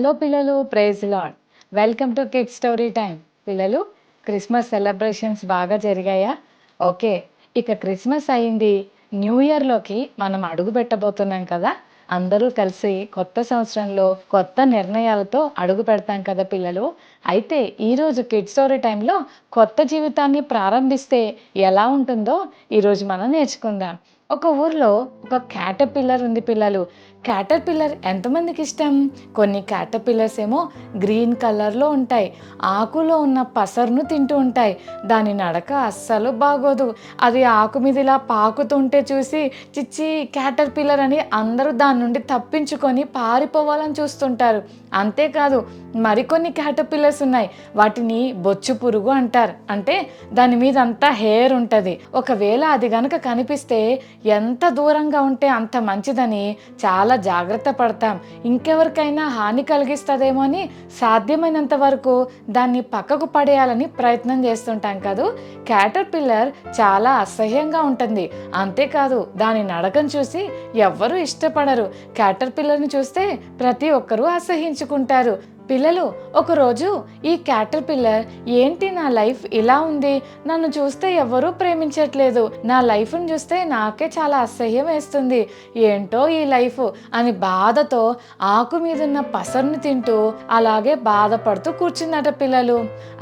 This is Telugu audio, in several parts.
హలో పిల్లలు, praise Lord. Welcome to kids story time. పిల్లలు, క్రిస్మస్ సెలబ్రేషన్స్ బాగా జరిగాయా? ఓకే, ఇక క్రిస్మస్ అయింది, న్యూ ఇయర్లోకి మనం అడుగు పెట్టబోతున్నాం కదా. అందరూ కలిసి కొత్త సంవత్సరంలో కొత్త నిర్ణయాలతో అడుగు పెడతాం కదా పిల్లలు. అయితే ఈరోజు కిడ్స్ స్టోరీ టైంలో కొత్త జీవితాన్ని ప్రారంభిస్తే ఎలా ఉంటుందో ఈరోజు మనం నేర్చుకుందాం. ఒక ఊర్లో ఒక క్యాటర్పిల్లర్ ఉంది పిల్లలు. క్యాటర్పిల్లర్ ఎంతమందికి ఇష్టం? కొన్ని క్యాటర్పిల్లర్స్ ఏమో గ్రీన్ కలర్లో ఉంటాయి, ఆకులో ఉన్న పసరును తింటూ ఉంటాయి. దాని నడక అస్సలు బాగోదు. అది ఆకు మీద ఇలా పాకుతుంటే చూసి చిచ్చి క్యాటర్పిల్లర్ అని అందరూ దాని నుండి తప్పించుకొని పారిపోవాలని చూస్తుంటారు. అంతేకాదు, మరికొన్ని క్యాటర్పిల్లర్స్ ఉన్నాయి. వాటిని బొచ్చు పురుగు అంటారు. అంటే దాని మీద అంతా హెయిర్ ఉంటుంది. ఒకవేళ అది గనక కనిపిస్తే ఎంత దూరంగా ఉంటే అంత మంచిదని చాలా జాగ్రత్త పడతాం. ఇంకెవరికైనా హాని కలిగిస్తుందేమో అని సాధ్యమైనంత వరకు దాన్ని పక్కకు పడేయాలని ప్రయత్నం చేస్తుంటాం కదా. క్యాటర్పిల్లర్ చాలా అసహ్యంగా ఉంటుంది. అంతేకాదు, దాని నడకను చూసి ఎవ్వరూ ఇష్టపడరు. క్యాటర్పిల్లర్ని చూస్తే ప్రతి ఒక్కరూ అసహ్యించుకుంటారు. పిల్లలు, ఒకరోజు ఈ క్యాటర్పిల్లర్ ఏంటి నా లైఫ్ ఇలా ఉంది, నన్ను చూస్తే ఎవరూ ప్రేమించట్లేదు, నా లైఫ్ని చూస్తే నాకే చాలా అసహ్యం వేస్తుంది, ఏంటో ఈ లైఫ్ అని బాధతో ఆకు మీద ఉన్న పసరుని తింటూ అలాగే బాధపడుతూ కూర్చున్నట పిల్లలు.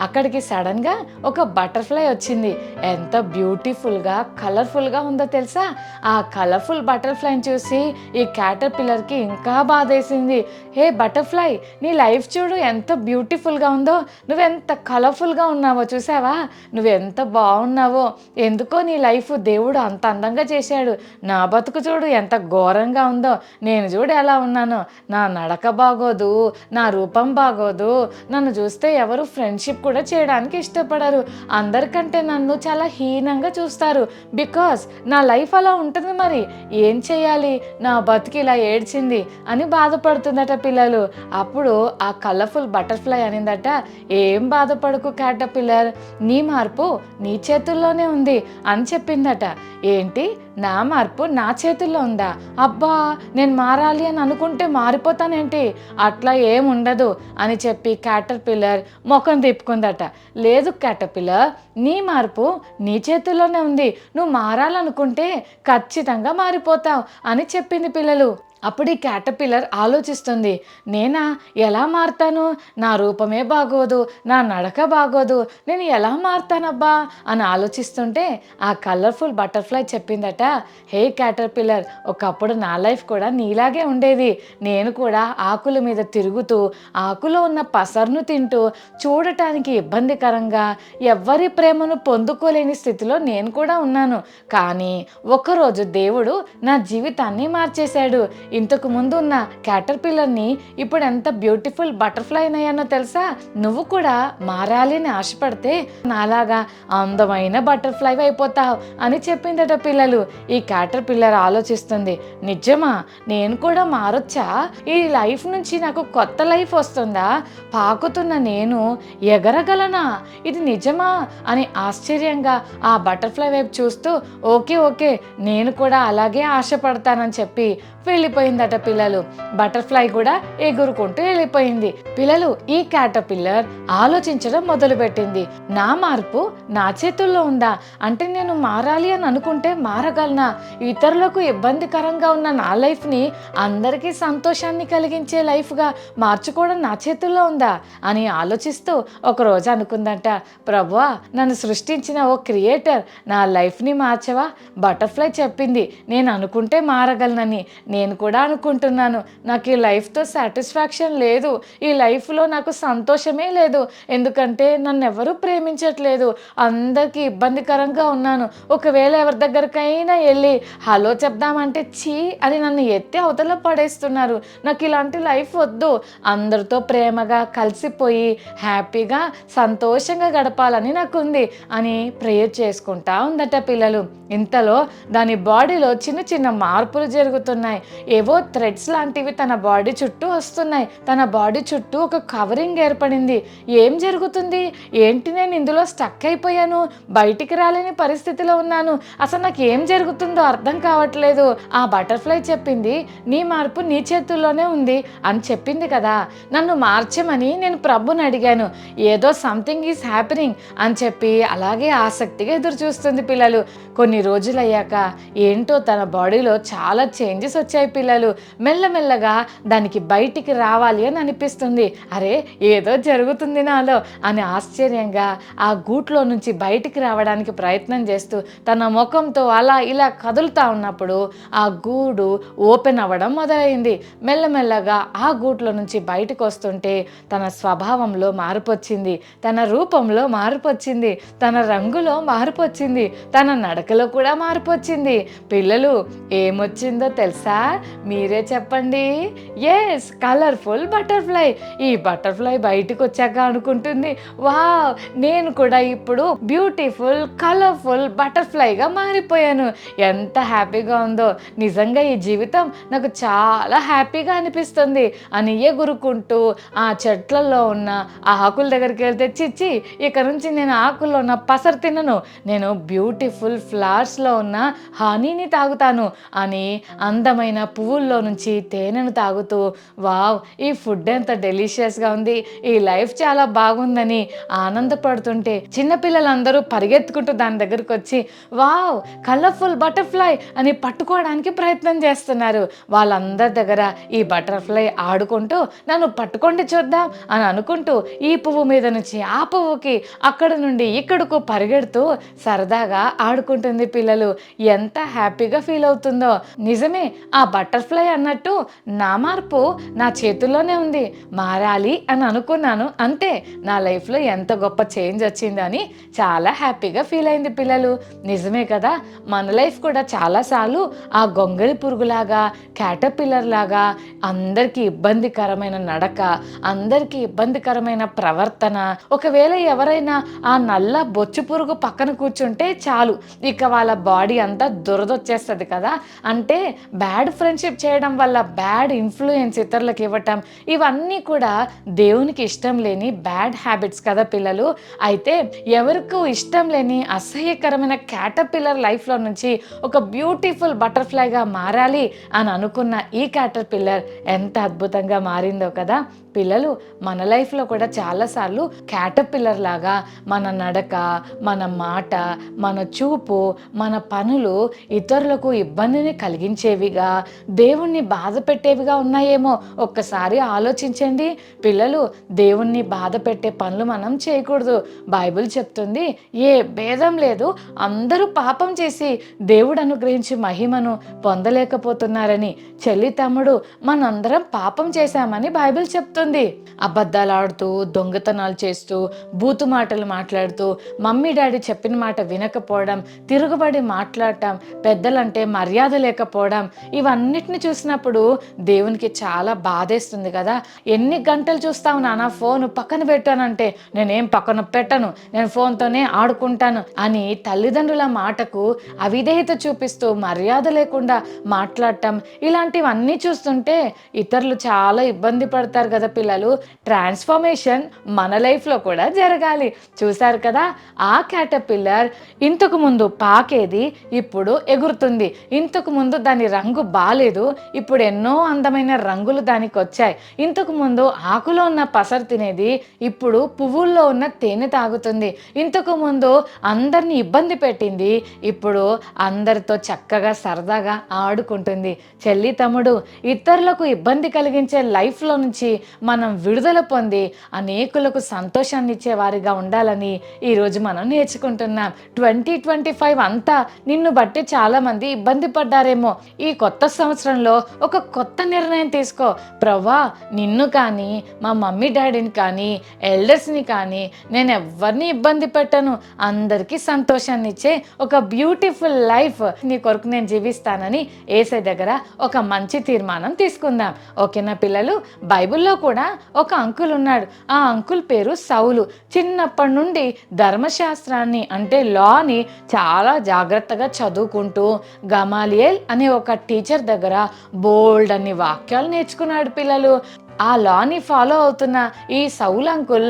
అక్కడికి సడన్గా ఒక బటర్ఫ్లై వచ్చింది. ఎంత బ్యూటిఫుల్గా కలర్ఫుల్గా ఉందో తెలుసా. ఆ కలర్ఫుల్ బటర్ఫ్లైని చూసి ఈ క్యాటర్పిల్లర్కి ఇంకా బాధేసింది. హే బటర్ఫ్లై, నీ లైఫ్ చూడు ఎంత బ్యూటిఫుల్గా ఉందో, నువ్వెంత కలర్ఫుల్గా ఉన్నావో చూసావా, నువ్వెంత బాగున్నావో, ఎందుకో నీ లైఫ్ దేవుడు అంత అందంగా చేశాడు, నా బతుకు చూడు ఎంత ఘోరంగా ఉందో, నేను చూడు ఎలా ఉన్నానో, నా నడక బాగోదు, నా రూపం బాగోదు, నన్ను చూస్తే ఎవరు ఫ్రెండ్షిప్ కూడా చేయడానికి ఇష్టపడరు, అందరికంటే నన్ను చాలా హీనంగా చూస్తారు, బికాస్ నా లైఫ్ అలా ఉంటుంది, మరి ఏం చేయాలి, నా బతుకు ఇలా ఏడ్చింది అని బాధపడుతుందట పిల్లలు. అప్పుడు ఆ కలర్ఫుల్ బటర్ఫ్లై అనిందట, ఏం బాధపడకు క్యాటర్పిల్లర్, నీ మార్పు నీ చేతుల్లోనే ఉంది అని చెప్పిందట. ఏంటి, నా మార్పు నా చేతుల్లో ఉందా? అబ్బా, నేను మారాలి అని అనుకుంటే మారిపోతానేంటి? అట్లా ఏం ఉండదు అని చెప్పి క్యాటర్పిల్లర్ ముఖం తిప్పుకుందట. లేదు క్యాటర్పిల్లర్, నీ మార్పు నీ చేతుల్లోనే ఉంది, నువ్వు మారాలనుకుంటే ఖచ్చితంగా మారిపోతావు అని చెప్పింది పిల్లలు. అప్పుడు ఈ క్యాటర్పిల్లర్ ఆలోచిస్తుంది, నేనా ఎలా మారుతాను, నా రూపమే బాగోదు, నా నడక బాగోదు, నేను ఎలా మారుతానబ్బా అని ఆలోచిస్తుంటే ఆ కలర్ఫుల్ బటర్ఫ్లై చెప్పిందట, హే క్యాటర్పిల్లర్, ఒకప్పుడు నా లైఫ్ కూడా నీలాగే ఉండేది, నేను కూడా ఆకుల మీద తిరుగుతూ ఆకులో ఉన్న పసరును తింటూ చూడటానికి ఇబ్బందికరంగా ఎవ్వరి ప్రేమను పొందుకోలేని స్థితిలో నేను కూడా ఉన్నాను. కానీ ఒకరోజు దేవుడు నా జీవితాన్ని మార్చేశాడు. ఇంతకు ముందు ఉన్న క్యాటర్పిల్లర్ని ఇప్పుడు ఎంత బ్యూటిఫుల్ బటర్ఫ్లై అయ్యానో తెలుసా. నువ్వు కూడా మారాలి అని ఆశపడితే నాలాగా అందమైన బటర్ఫ్లై అయిపోతావు అని చెప్పిందట పిల్లలు. ఈ క్యాటర్పిల్లర్ ఆలోచిస్తుంది, నిజమా, నేను కూడా మారొచ్చా, ఈ లైఫ్ నుంచి నాకు కొత్త లైఫ్ వస్తుందా, పాకుతున్న నేను ఎగరగలనా, ఇది నిజమా అని ఆశ్చర్యంగా ఆ బటర్ఫ్లై వైపు చూస్తూ ఓకే ఓకే నేను కూడా అలాగే ఆశపడతానని చెప్పి వెళ్ళిపోయిందట పిల్లలు. బటర్ఫ్లై కూడా ఎగురుకుంటూ వెళ్ళిపోయింది. పిల్లలు, ఈ క్యాటర్పిల్లర్ ఆలోచించడం మొదలుపెట్టింది, నా మార్పు నా చేతుల్లో ఉందా, అంటే నేను మారాలి అని అనుకుంటే మారగలనా, ఇతరులకు ఇబ్బందికరంగా ఉన్న నా లైఫ్ని అందరికీ సంతోషాన్ని కలిగించే లైఫ్గా మార్చుకోవడం నా చేతుల్లో ఉందా అని ఆలోచిస్తూ ఒకరోజు అనుకుందంట, ప్రభువా, నన్ను సృష్టించిన ఓ క్రియేటర్, నా లైఫ్ని మార్చవా, బటర్ఫ్లై చెప్పింది నేను అనుకుంటే మారగలనని, నేను కూడా అనుకుంటున్నాను, నాకు ఈ లైఫ్తో సాటిస్ఫాక్షన్ లేదు, ఈ లైఫ్లో నాకు సంతోషమే లేదు, ఎందుకంటే నన్ను ఎవరూ ప్రేమించట్లేదు, అందరికీ ఇబ్బందికరంగా ఉన్నాను, ఒకవేళ ఎవరి దగ్గరకైనా వెళ్ళి హలో చెప్దామంటే చీ అని నన్ను ఎత్తి అవతల పడేస్తున్నారు, నాకు ఇలాంటి లైఫ్ వద్దు, అందరితో ప్రేమగా కలిసిపోయి హ్యాపీగా సంతోషంగా గడపాలని నాకు ఉంది అని ప్రేయర్ చేసుకుంటా ఉందట పిల్లలు. ఇంతలో దాని బాడీలో చిన్న చిన్న మార్పులు జరుగుతున్నాయి. ఏవో థ్రెడ్స్ లాంటివి తన బాడీ చుట్టూ వస్తున్నాయి. తన బాడీ చుట్టూ ఒక కవరింగ్ ఏర్పడింది. ఏం జరుగుతుంది ఏంటి, నేను ఇందులో స్టక్ అయిపోయాను, బయటికి రాలేని పరిస్థితిలో ఉన్నాను, అసలు నాకు ఏం జరుగుతుందో అర్థం కావట్లేదు. ఆ బటర్ఫ్లై చెప్పింది, నీ మార్పు నీ చేతుల్లోనే ఉంది అని చెప్పింది కదా. నన్ను మార్చమని నేను ప్రభుని అడిగాను, ఏదో సంథింగ్ ఈజ్ హ్యాపెనింగ్ అని చెప్పి అలాగే ఆసక్తిగా ఎదురు చూస్తుంది పిల్లలు. కొన్ని రోజులు అయ్యాక ఏంటో తన బాడీలో చాలా చేంజెస్ వచ్చాయి పిల్లలు. మెల్లమెల్లగా దానికి బయటికి రావాలి అని అనిపిస్తుంది. అరే ఏదో జరుగుతుంది నాలో అని ఆశ్చర్యంగా ఆ గూట్లో నుంచి బయటికి రావడానికి ప్రయత్నం చేస్తూ తన ముఖంతో అలా ఇలా కదులుతూ ఉన్నప్పుడు ఆ గూడు ఓపెన్ అవ్వడం మొదలైంది. మెల్లమెల్లగా ఆ గూట్లో నుంచి బయటకు వస్తుంటే తన స్వభావంలో మార్పు వచ్చింది, తన రూపంలో మార్పు వచ్చింది, తన రంగులో మార్పు వచ్చింది, తన నడకలో కూడా మార్పు వచ్చింది. పిల్లలు ఏమొచ్చిందో తెలుసా? మీరే చెప్పండి. Yes, colourful butterfly. ఈ బటర్ఫ్లై బయటకు వచ్చాక అనుకుంటుంది, వావ్, నేను కూడా ఇప్పుడు బ్యూటిఫుల్ కలర్ఫుల్ బటర్ఫ్లైగా మారిపోయాను. ఎంత హ్యాపీగా ఉందో, నిజంగా ఈ జీవితం నాకు చాలా హ్యాపీగా అనిపిస్తుంది అని ఎగురుకుంటూ ఆ చెట్లలో ఉన్న ఆ ఆకుల దగ్గరికి వెళ్తే, చిచ్చి ఇక నుంచి నేను ఆకుల్లో ఉన్న పసరు తినను, నేను బ్యూటిఫుల్ ఫ్లవర్స్లో ఉన్న హనీని తాగుతాను అని అందమైన పువ్వుల్లో నుంచి తేనెను తాగుతూ, వావ్, ఈ ఫుడ్ ఎంత డెలిషియస్గా ఉంది, ఈ లైఫ్ చాలా బాగుందని ఆనందపడుతుంటే చిన్నపిల్లలందరూ పరిగెత్తుకుంటూ దాని దగ్గరకు వచ్చి, వావ్, కలర్ఫుల్ బటర్ఫ్లై అని పట్టుకోవడానికి ప్రయత్నం చేస్తున్నారు. వాళ్ళందరి దగ్గర ఈ బటర్ఫ్లై ఆడుకుంటూ నన్ను పట్టుకోండి చూద్దాం అని అనుకుంటూ ఈ పువ్వు మీద నుంచి ఆ పువ్వుకి, అక్కడ నుండి ఇక్కడకు పరిగెడుతూ సరదాగా ఆడుకుంటుంది పిల్లలు. ఎంత హ్యాపీగా ఫీల్ అవుతుందో. నిజమే, ఆ బటర్ఫ్లై అన్నట్టు నా మార్పు నా చేతుల్లోనే ఉంది. మారాలి అని అనుకున్నాను, అంతే, నా లైఫ్లో ఎంత గొప్ప చేంజ్ వచ్చిందని చాలా హ్యాపీగా ఫీల్ అయింది పిల్లలు. నిజమే కదా, మన లైఫ్ కూడా చాలాసార్లు ఆ గొంగళి పురుగులాగా, క్యాటర్పిల్లర్ లాగా అందరికీ ఇబ్బందికరమైన నడక, అందరికీ ఇబ్బందికరమైన ప్రవర్తన. ఒకవేళ ఎవరైనా ఆ నల్ల బొచ్చు పురుగు పక్కన కూర్చుంటే చాలు, ఇక వాళ్ళ బాడీ అంతా దురదొచ్చేస్తుంది కదా. అంటే బ్యాడ్ ఫ్రెండ్షిప్ చేయడం వల్ల బ్యాడ్ ఇన్ఫ్లుయెన్స్ ఇతరులకు ఇవ్వటం, ఇవన్నీ కూడా దేవునికి ఇష్టం లేని బ్యాడ్ హ్యాబిట్స్ కదా పిల్లలు. అయితే ఎవరికూ ఇష్టం లేని అసహ్యకరమైన క్యాటర్పిల్లర్ లైఫ్లో నుంచి ఒక బ్యూటిఫుల్ బటర్ఫ్లైగా మారాలి అని అనుకున్న ఈ క్యాటర్పిల్లర్ ఎంత అద్భుతంగా మారిందో కదా. పిల్లలు, మన లైఫ్లో కూడా చాలాసార్లు క్యాటర్పిల్లర్ లాగా మన నడక, మన మాట, మన చూపు, మన పనులు ఇతరులకు ఇబ్బందిని కలిగించేవిగా, దేవుణ్ణి బాధ పెట్టేవిగా ఉన్నాయేమో ఒక్కసారి ఆలోచించండి పిల్లలు. దేవుణ్ణి బాధ పెట్టే పనులు మనం చేయకూడదు. బైబిల్ చెప్తుంది, ఏ భేదం లేదు, అందరూ పాపం చేసి దేవుడు అనుగ్రహించి మహిమను పొందలేకపోతున్నారని. చెల్లి తమ్ముడు, మనందరం పాపం చేశామని బైబిల్ చెప్తుంది. అబద్ధాలు ఆడుతూ, దొంగతనాలు చేస్తూ, బూతు మాటలు మాట్లాడుతూ, మమ్మీ డాడీ చెప్పిన మాట వినకపోవడం, తిరుగుబడి మాట్లాడటం, పెద్దలంటే మర్యాద లేకపోవడం, ఇవన్నిటిని చూసినప్పుడు దేవునికి చాలా బాధేస్తుంది కదా. ఎన్ని గంటలు చూస్తావు నాన్న, ఫోన్ పక్కన పెట్టానంటే, నేనేం పక్కన పెట్టను, నేను ఫోన్తోనే ఆడుకుంటాను అని తల్లిదండ్రుల మాటకు అవిధేయత చూపిస్తూ మర్యాద లేకుండా మాట్లాడటం, ఇలాంటివన్నీ చూస్తుంటే ఇతరులు చాలా ఇబ్బంది పడతారు కదా పిల్లలు. ట్రాన్స్ఫర్మేషన్ మన లైఫ్లో కూడా జరగాలి. చూశారు కదా, ఆ క్యాటర్పిల్లర్ ఇంతకు ముందు పాకేది, ఇప్పుడు ఎగురుతుంది. ఇంతకు ముందు దాని రంగు బాలేదు, ఇప్పుడు ఎన్నో అందమైన రంగులు దానికి వచ్చాయి. ఇంతకు ముందు ఆకులో ఉన్న పసరు తినేది, ఇప్పుడు పువ్వుల్లో ఉన్న తేనె తాగుతుంది. ఇంతకు ముందు అందరిని ఇబ్బంది పెట్టింది, ఇప్పుడు అందరితో చక్కగా సరదాగా ఆడుకుంటుంది. చెల్లి తమ్ముడు, ఇతరులకు ఇబ్బంది కలిగించే లైఫ్లో నుంచి మనం విడుదల పొంది అనేకులకు సంతోషాన్ని ఇచ్చే వారిగా ఉండాలని ఈరోజు మనం నేర్చుకుంటున్నాం. 2025 అంతా నిన్ను బట్టి చాలామంది ఇబ్బంది పడ్డారేమో. ఈ కొత్త సంవత్సరంలో ఒక కొత్త నిర్ణయం తీసుకో. ప్రవ్వా, నిన్ను కానీ, మా మమ్మీ డాడీని కానీ, ఎల్డర్స్ని కానీ నేను ఎవరిని ఇబ్బంది పెట్టను, అందరికీ సంతోషాన్ని ఇచ్చే ఒక బ్యూటిఫుల్ లైఫ్ నీ కొరకు నేను జీవిస్తానని యేసయ్య దగ్గర ఒక మంచి తీర్మానం తీసుకుందాం. ఓకేనా పిల్లలు? బైబిల్లో కూడా ఒక అంకుల్ ఉన్నాడు. ఆ అంకుల్ పేరు సౌలు. చిన్నప్పటి నుండి ధర్మశాస్త్రాన్ని అంటే లాని చాలా జాగ్రత్తగా చదువుకుంటూ గమాలియేల్ అనే ఒక టీచర్ దగ్గర బోల్డ్ అన్ని వాక్యాలు నేర్చుకున్నాడు పిల్లలు. ఆ లాని ఫాలో అవుతున్న ఈ సౌల్ అంకుల్,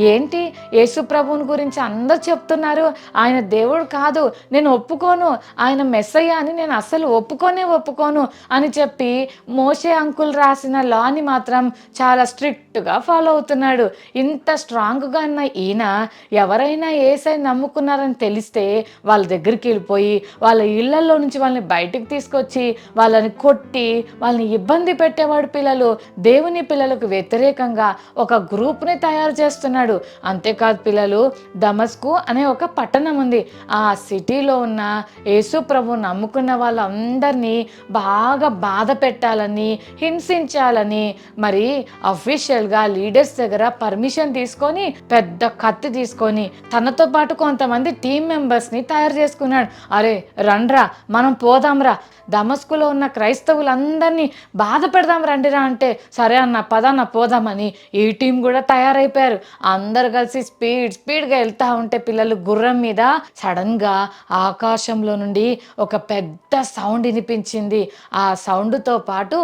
ఏంటి యేసు ప్రభువుని గురించి అందరు చెప్తున్నారు, ఆయన దేవుడు కాదు, నేను ఒప్పుకోను, ఆయన మెస్సయ్య అని నేను అస్సలు ఒప్పుకోను అని చెప్పి మోషే అంకుల్ రాసిన లాని మాత్రం చాలా స్ట్రిక్ట్గా ఫాలో అవుతున్నాడు. ఇంత స్ట్రాంగ్గా ఉన్న ఈయన ఎవరైనా యేసయ్య నమ్ముకున్నారని తెలిస్తే వాళ్ళ దగ్గరికి వెళ్ళిపోయి వాళ్ళ ఇళ్లలో నుంచి వాళ్ళని బయటికి తీసుకొచ్చి వాళ్ళని కొట్టి వాళ్ళని ఇబ్బంది పెట్టేవాడు పిల్లలు. దేవుని పిల్లలకు వ్యతిరేకంగా ఒక గ్రూప్ని తయారు చేస్తున్నాడు. అంతేకాదు పిల్లలు, దమస్కు అనే ఒక పట్టణం ఉంది. ఆ సిటీలో ఉన్న యేసు ప్రభు నమ్ముకున్న వాళ్ళందరినీ బాగా బాధ పెట్టాలని, హింసించాలని మరి అఫీషియల్గా లీడర్స్ దగ్గర పర్మిషన్ తీసుకొని పెద్ద కత్తి తీసుకొని తనతో పాటు కొంతమంది టీం మెంబర్స్ని తయారు చేసుకున్నాడు. అరే రండ్రా మనం పోదాంరా, దమస్కులో ఉన్న క్రైస్తవులందరినీ బాధ పెడదాం రండిరా అంటే, సరే అన్న పదన్న పోదామని ఈ టీం కూడా తయారైపోయారు. అందరు కలిసి స్పీడ్గా వెళ్తా ఉంటే పిల్లలు గుర్రం మీద సడన్గా ఆకాశంలో నుండి ఒక పెద్ద సౌండ్ వినిపించింది. ఆ సౌండ్తో పాటు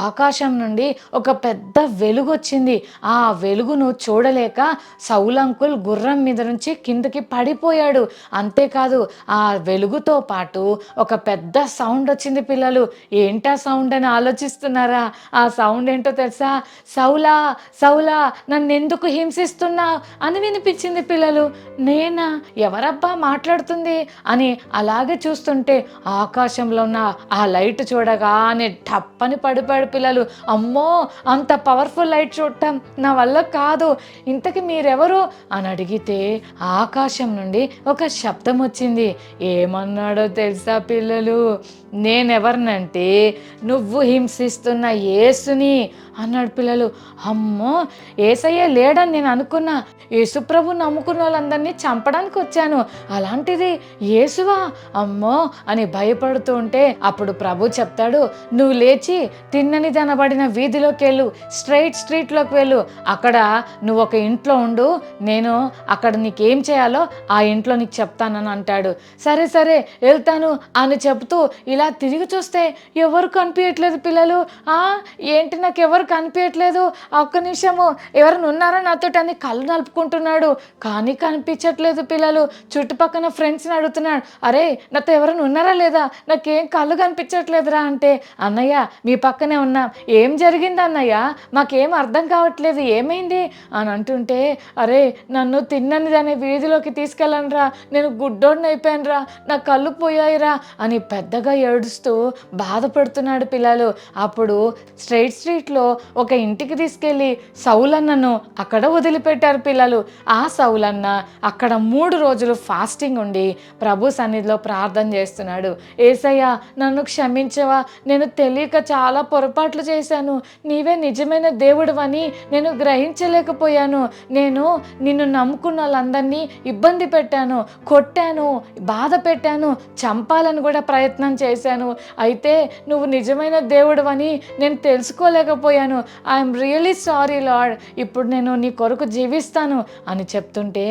ఆకాశం నుండి ఒక పెద్ద వెలుగు వచ్చింది. ఆ వెలుగును చూడలేక సౌల్ అంకుల్ గుర్రం మీద నుంచి కిందకి పడిపోయాడు. అంతేకాదు ఆ వెలుగుతో పాటు ఒక పెద్ద సౌండ్ వచ్చింది పిల్లలు. ఏంటా సౌండ్ అని ఆలోచిస్తున్నారా? ఆ సౌండ్ ఏంటో తెలుసా? సౌలా సౌలా నన్ను ఎందుకు హింసిస్తున్నావు అని వినిపించింది పిల్లలు. నేనా? ఎవరబ్బా మాట్లాడుతుంది అని అలాగే చూస్తుంటే ఆకాశంలో ఉన్న ఆ లైట్ చూడగానే టప్పని పడిపోయాడు పిల్లలు. అమ్మో, అంత పవర్ఫుల్ లైట్ చూడటం నా వల్ల కాదు, ఇంతకి మీరెవరు అని అడిగితే ఆకాశం నుండి ఒక శబ్దం వచ్చింది. ఏమన్నాడో తెలుసా పిల్లలు? నేనెవరినంటే నువ్వు హింసిస్తున్న యేసుని అన్నాడు పిల్లలు. అమ్మో, యేసయ్య లేడని నేను అనుకున్నా, యేసుప్రభు నమ్ముకున్న వాళ్ళందరినీ చంపడానికి వచ్చాను, అలాంటిది యేసువా? అమ్మో అని భయపడుతూ ఉంటే అప్పుడు ప్రభు చెప్తాడు, నువ్వు లేచి తిన్నని దనబడిన వీధిలోకి వెళ్ళు, స్ట్రీట్లోకి వెళ్ళు, అక్కడ నువ్వు ఒక ఇంట్లో ఉండు, నేను అక్కడ నీకేం చేయాలో ఆ ఇంట్లో నీకు చెప్తానని అంటాడు. సరే సరే వెళ్తాను అని చెప్తూ ఇలా తిరిగి చూస్తే ఎవరు కనిపించట్లేదు పిల్లలు. ఏంటి నాకు ఎవరు కనిపించట్లేదు, ఒక్క నిమిషము ఎవరైనా ఉన్నారా నాతో అని కళ్ళు నలుపుకుంటున్నాడు, కానీ కనిపించట్లేదు పిల్లలు. చుట్టుపక్కల ఫ్రెండ్స్ని అడుగుతున్నాడు, అరే నాతో ఎవరైనా ఉన్నారా లేదా, నాకేం కళ్ళు కనిపించట్లేదురా అంటే, అన్నయ్య మీ పక్కనే ఉన్నా, ఏం జరిగింది అన్నయ్య, మాకేం అర్థం కావట్లేదు, ఏమైంది అని అంటుంటే, అరే నన్ను తిన్నని అనే వీధిలోకి తీసుకెళ్ళనురా, నేను గుడ్డోడిని అయిపోయానురా, నా కళ్ళు పోయాయిరా అని పెద్దగా ఏడుస్తూ బాధపడుతున్నాడు పిల్లలు. అప్పుడు స్ట్రీట్లో ఒక ఇంటికి తీసుకెళ్ళి సౌలన్నను అక్కడ వదిలిపెట్టారు పిల్లలు. ఆ సౌలన్న అక్కడ 3 రోజులు ఫాస్టింగ్ ఉండి ప్రభు సన్నిధిలో ప్రార్థన చేస్తున్నాడు. యేసయ్య నన్ను క్షమించవా, నేను తెలియక చాలా పొరపాట్లు చేశాను, నీవే నిజమైన దేవుడివని నేను గ్రహించలేకపోయాను, నేను నిన్ను నమ్ముకున్న వాళ్ళందరినీ ఇబ్బంది పెట్టాను, కొట్టాను, బాధ పెట్టాను, చంపాలని కూడా ప్రయత్నం చేశాను, అయితే నువ్వు నిజమైన దేవుడివని నేను తెలుసుకోలేకపోయాను, ఐఎమ్ రియలీ సారీ లార్డ్, ఇప్పుడు నేను నీ కొరకు జీవిస్తాను అని చెప్తుంటే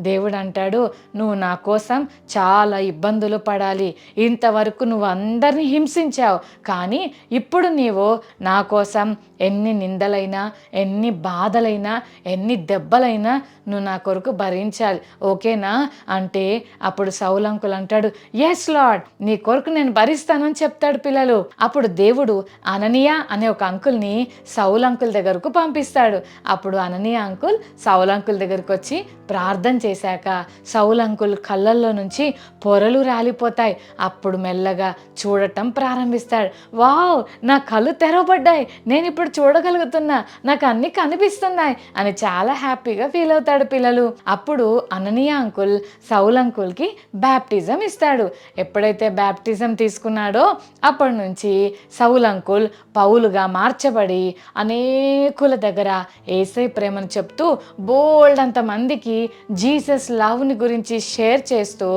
దేవుడు అంటాడు, నువ్వు నా కోసం చాలా ఇబ్బందులు పడాలి, ఇంతవరకు నువ్వు అందరినీ హింసించావు, కానీ ఇప్పుడు నీవు నా కోసం ఎన్ని నిందలైనా, ఎన్ని బాధలైనా, ఎన్ని దెబ్బలైనా నువ్వు నా కొరకు భరించాలి, ఓకేనా అంటే అప్పుడు సౌల్ అంకుల్ అంటాడు, ఎస్ లార్డ్, నీ కొరకు నేను భరిస్తానని చెప్తాడు పిల్లలు. అప్పుడు దేవుడు అననీయ అనే ఒక అంకుల్ని సౌల్ అంకుల్ దగ్గరకు పంపిస్తాడు. అప్పుడు అననీయ అంకుల్ సౌల్ అంకుల్ దగ్గరకు వచ్చి ప్రార్థన చేశాక సౌల్ అంకుల్ కళ్ళల్లో నుంచి పొరలు రాలిపోతాయి. అప్పుడు మెల్లగా చూడటం ప్రారంభిస్తాడు. వావ్, నా కళ్ళు తెరవబడ్డాయి, నేను ఇప్పుడు చూడగలుగుతున్నా, నాకు అన్ని కనిపిస్తున్నాయి అని చాలా హ్యాపీగా ఫీల్ అవుతాడు పిల్లలు. అప్పుడు అననీయ అంకుల్ సౌల్ అంకుల్కి బ్యాప్టిజం ఇస్తాడు. ఎప్పుడైతే బ్యాప్టిజం తీసుకున్నాడో అప్పటి నుంచి సౌల్ అంకుల్ పౌలుగా మార్చబడి అనేకుల దగ్గర యేసయ్య ప్రేమను చెప్తూ బోల్డ్ అంత మందికి జీసస్ లవ్ని గురించి షేర్ చేస్తూ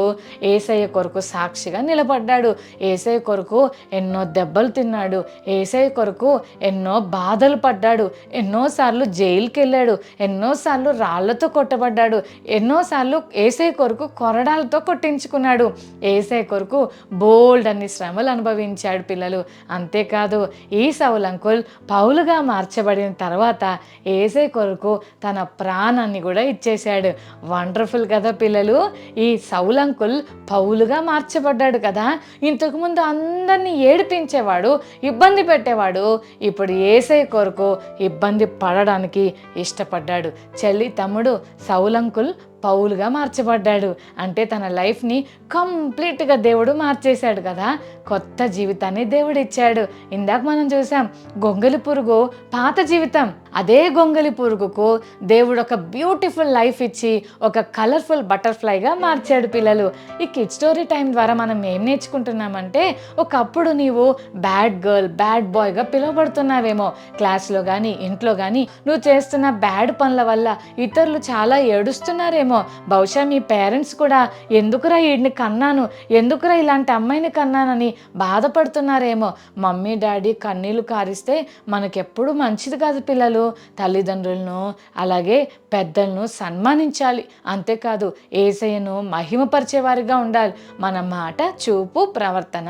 యేసయ్య కొరకు సాక్షిగా నిలబడ్డాడు. యేసయ్య కొరకు ఎన్నో దెబ్బలు తిన్నాడు. యేసయ్య కొరకు ఎన్నో బాధలు పడ్డాడు. ఎన్నోసార్లు జైలుకి వెళ్ళాడు. ఎన్నోసార్లు రాళ్లతో కొట్టబడ్డాడు. ఎన్నోసార్లు యేసయ్య కొరకు కొరడాలతో కొట్టించుకున్నాడు. యేసయ్య కొరకు బోల్డ్ అన్ని శ్రమలు అనుభవించాడు పిల్లలు. అంతేకాదు, ఈ సౌల్ అంకుల్ పౌలుగా మార్చబడిన తర్వాత యేసయ్య కొరకు తన ప్రాణాన్ని కూడా ఇచ్చేశాడు. వండర్ఫుల్ కదా పిల్లలు. ఈ సౌల్ అంకుల్ పౌలుగా మార్చబడ్డాడు కదా. ఇంతకుముందు అందరినీ ఏడిపించేవాడు, ఇబ్బంది పెట్టేవాడు. ఇప్పుడు యేసయ్య కొరకు ఇబ్బంది పడడానికి ఇష్టపడ్డాడు. చెల్లి తమ్ముడు, సౌల్ అంకుల్ పౌలుగా మార్చబడ్డాడు. అంటే తన లైఫ్ని కంప్లీట్గా దేవుడు మార్చేశాడు కదా. కొత్త జీవితాన్ని దేవుడు ఇచ్చాడు. ఇందాక మనం చూసాం, గొంగలి పురుగు పాత జీవితం. అదే గొంగలి పురుగుకు దేవుడు ఒక బ్యూటిఫుల్ లైఫ్ ఇచ్చి ఒక కలర్ఫుల్ బటర్ఫ్లైగా మార్చాడు పిల్లలు. ఈ కిడ్ స్టోరీ టైం ద్వారా మనం ఏం నేర్చుకుంటున్నామంటే, ఒకప్పుడు నీవు బ్యాడ్ గర్ల్, బ్యాడ్ బాయ్గా పిలువబడుతున్నావేమో. క్లాస్లో కానీ ఇంట్లో కానీ నువ్వు చేస్తున్న బ్యాడ్ పనుల వల్ల ఇతరులు చాలా ఏడుస్తున్నారేమో. బహుశా మీ పేరెంట్స్ కూడా ఎందుకురా వీడిని కన్నాను, ఎందుకురా ఇలాంటి అమ్మాయిని కన్నానని బాధపడుతున్నారేమో. మమ్మీ డాడీ కన్నీళ్లు కారిస్తే మనకెప్పుడు మంచిది కాదు పిల్లలు. తల్లిదండ్రులను అలాగే పెద్దలను సన్మానించాలి. అంతేకాదు, యేసయ్యను మహిమపరిచేవారిగా ఉండాలి. మన మాట, చూపు, ప్రవర్తన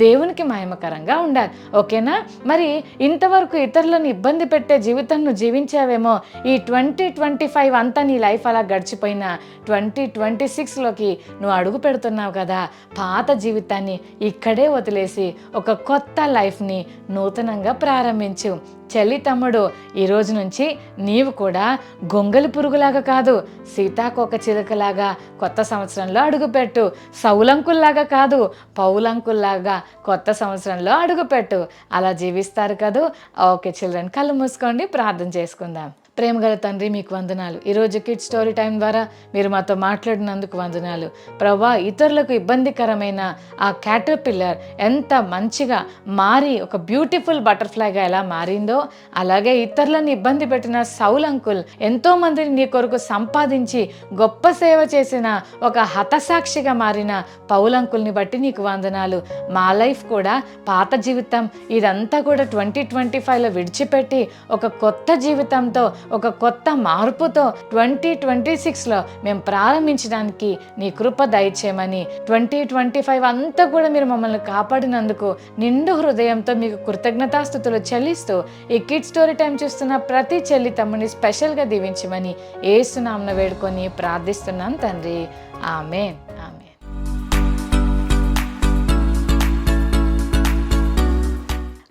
దేవునికి మహిమకరంగా ఉండాలి. ఓకేనా? మరి ఇంతవరకు ఇతరులను ఇబ్బంది పెట్టే జీవితం నువ్వు జీవించావేమో. ఈ 2025 అంతా నీ లైఫ్ అలా గడిచిపోయినా 2026లోకి నువ్వు అడుగు పెడుతున్నావు కదా. పాత జీవితాన్ని ఇక్కడే వదిలేసి ఒక కొత్త లైఫ్ని నూతనంగా ప్రారంభించు. చెల్లి తమ్ముడు, ఈరోజు నుంచి నీవు కూడా గొంగలి పురుగులాగా కాదు, సీతాకోక చిలుకలాగా కొత్త సంవత్సరంలో అడుగుపెట్టు. సౌలంకుల్లాగా కాదు, పౌలంకుల్లాగా కొత్త సంవత్సరంలో అడుగుపెట్టు. అలా జీవిస్తారు కదూ. ఓకే చిల్డ్రన్, కళ్ళు మూసుకోండి, ప్రార్థన చేసుకుందాం. ప్రేమగల తండ్రి, మీకు వందనాలు. ఈరోజు కిడ్ స్టోరీ టైం ద్వారా మీరు మాతో మాట్లాడినందుకు వందనాలు ప్రభా. ఇతరులకు ఇబ్బందికరమైన ఆ క్యాటర్పిల్లర్ ఎంత మంచిగా మారి ఒక బ్యూటిఫుల్ బటర్ఫ్లైగా ఎలా మారిందో, అలాగే ఇతరులను ఇబ్బంది పెట్టిన సౌల్ అంకుల్ ఎంతో మందిని నీ కొరకు సంపాదించి గొప్ప సేవ చేసిన ఒక హతసాక్షిగా మారిన పౌల్ అంకుల్ని బట్టి నీకు వందనాలు. మా లైఫ్ కూడా పాత జీవితం ఇదంతా కూడా 2025లో విడిచిపెట్టి ఒక కొత్త జీవితంతో, ఒక కొత్త మార్పుతో 2026లో మేము ప్రారంభించడానికి నీ కృప దయచేయమని, 2025 అంతా కూడా మీరు మమ్మల్ని కాపాడినందుకు నిండు హృదయంతో మీకు కృతజ్ఞతాస్తుతులు చెల్లిస్తూ ఈ కిడ్ స్టోరీ టైం చూస్తున్న ప్రతి చెల్లి తమ్ముని స్పెషల్గా దీవించమని యేసు నామమున వేడుకొని ప్రార్థిస్తున్నాను తండ్రి. ఆమేన్. ఆమేన్.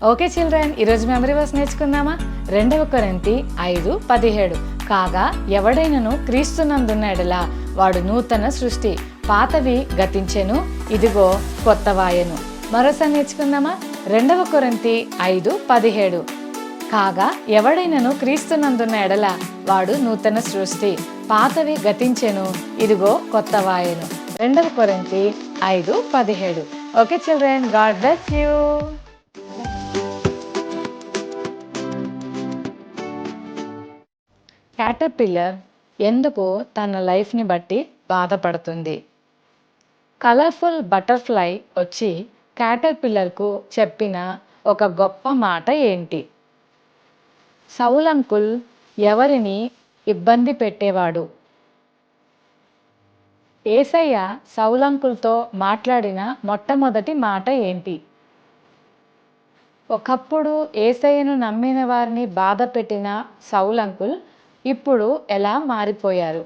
ఓకే చిల్డ్రన్, ఈరోజు మెమరీ వర్స్ నేర్చుకుందామా? 2 కొరింథీ 5:17 కాగా ఎవడైనను క్రీస్తునందున్న ఎడల వాడు నూతన సృష్టి, పాతవి గతించెను, ఇదిగో కొత్తవాయెను. మరోసారి నేర్చుకుందామా? 2 కొరింథీ 5:17 కాగా ఎవడైనను క్రీస్తునందున్న ఎడల వాడు నూతన సృష్టి, పాతవి గతించెను, ఇదిగో కొత్తవాయెను. 2 కొరింథీ 5:17. Okay children, God bless you. Caterpillar ఎందుకు తన లైఫ్ని బట్టి బాధపడుతుంది? కలర్ఫుల్ బటర్ఫ్లై వచ్చి క్యాటర్పిల్లర్కు చెప్పిన ఒక గొప్ప మాట ఏంటి? సౌల్ అంకుల్ ఎవరిని ఇబ్బంది పెట్టేవాడు? యేసయ్య సౌల్ అంకుల్తో మాట్లాడిన మొట్టమొదటి మాట ఏంటి? ఒకప్పుడు యేసయ్యను నమ్మిన వారిని బాధ పెట్టిన సౌల్ అంకుల్ ఇప్పుడు ఎలా మారిపోయారు?